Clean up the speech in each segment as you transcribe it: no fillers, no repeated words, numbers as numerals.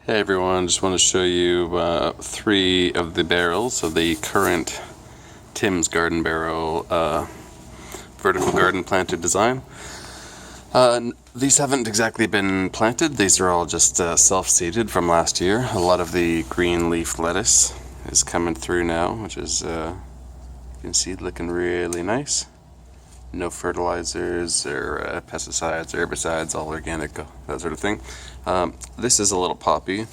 Hey everyone, just want to show you 3 of the barrels of the current Tim's Garden Barrel vertical garden planted design. These haven't exactly been planted, these are all just self-seeded from last year. A lot of the green leaf lettuce is coming through now, which is, you can see, looking really nice. No fertilizers or pesticides or herbicides, all organic, that sort of thing. This is a little poppy.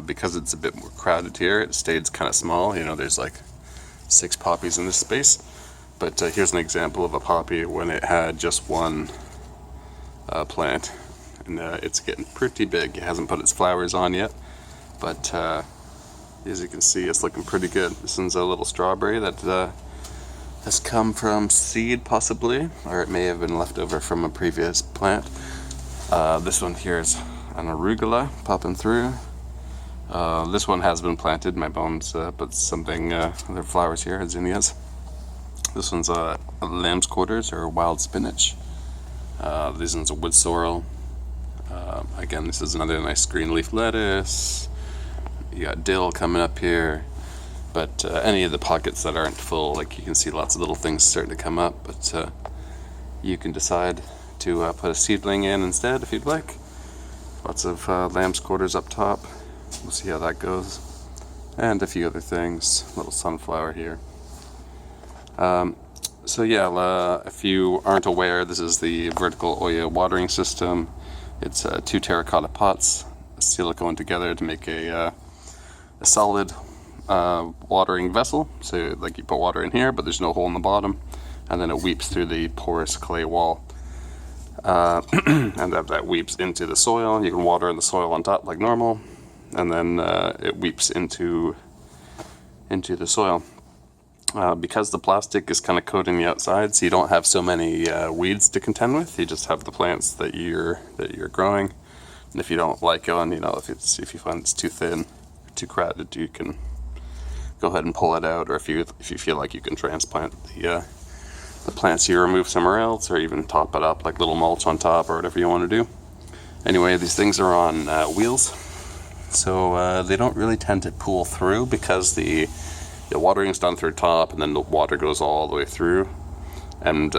Because it's a bit more crowded here, it stayed kind of small. You know, there's like 6 poppies in this space. But here's an example of a poppy when it had just one plant. And it's getting pretty big. It hasn't put its flowers on yet. But as you can see, it's looking pretty good. This one's a little strawberry that has come from seed possibly, or it may have been left over from a previous plant. This one here is an arugula popping through. This one has been planted. My bones put something, their flowers here, zinnias. This one's a lamb's quarters or wild spinach. This one's a wood sorrel. Again, this is another nice green leaf lettuce. You got dill coming up here. But any of the pockets that aren't full, like you can see lots of little things starting to come up, but you can decide to put a seedling in instead if you'd like. Lots of lamb's quarters up top. We'll see how that goes. And a few other things. Little sunflower here. So yeah, if you aren't aware, this is the vertical Oya watering system. It's 2 terracotta pots, silicone together to make a solid watering vessel. So like you put water in here, but there's no hole in the bottom, and then it weeps through the porous clay wall. And that weeps into the soil. You can water in the soil on top like normal, and then it weeps into the soil. Because the plastic is kind of coating the outside, so you don't have so many weeds to contend with. You just have the plants that you're growing. And if you don't like it, you know, if you find it's too thin, or too crowded, you can go ahead and pull it out. Or if you feel like you can transplant the plants you remove somewhere else, or even top it up like little mulch on top, or whatever you want to do. Anyway, these things are on wheels, so they don't really tend to pool through because the watering is done through top, and then the water goes all the way through. And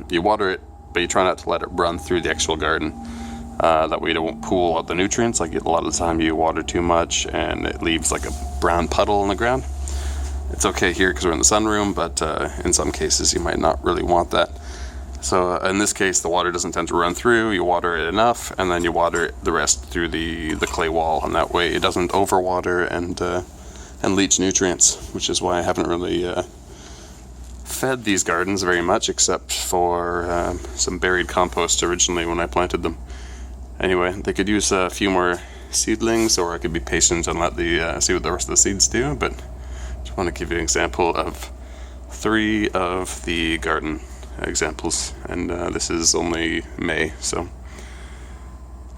you water it, but you try not to let it run through the actual garden. That way it won't pool out the nutrients. Like a lot of the time you water too much and it leaves like a brown puddle in the ground. It's okay here because we're in the sunroom, but in some cases you might not really want that. So in this case, the water doesn't tend to run through. You water it enough, and then you water the rest through the clay wall, and that way it doesn't overwater and leach nutrients, which is why I haven't really fed these gardens very much, except for some buried compost originally when I planted them. Anyway, they could use a few more seedlings, or I could be patient and let see what the rest of the seeds do, but I want to give you an example of 3 of the garden examples, and this is only May, so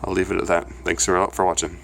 I'll leave it at that. Thanks for watching.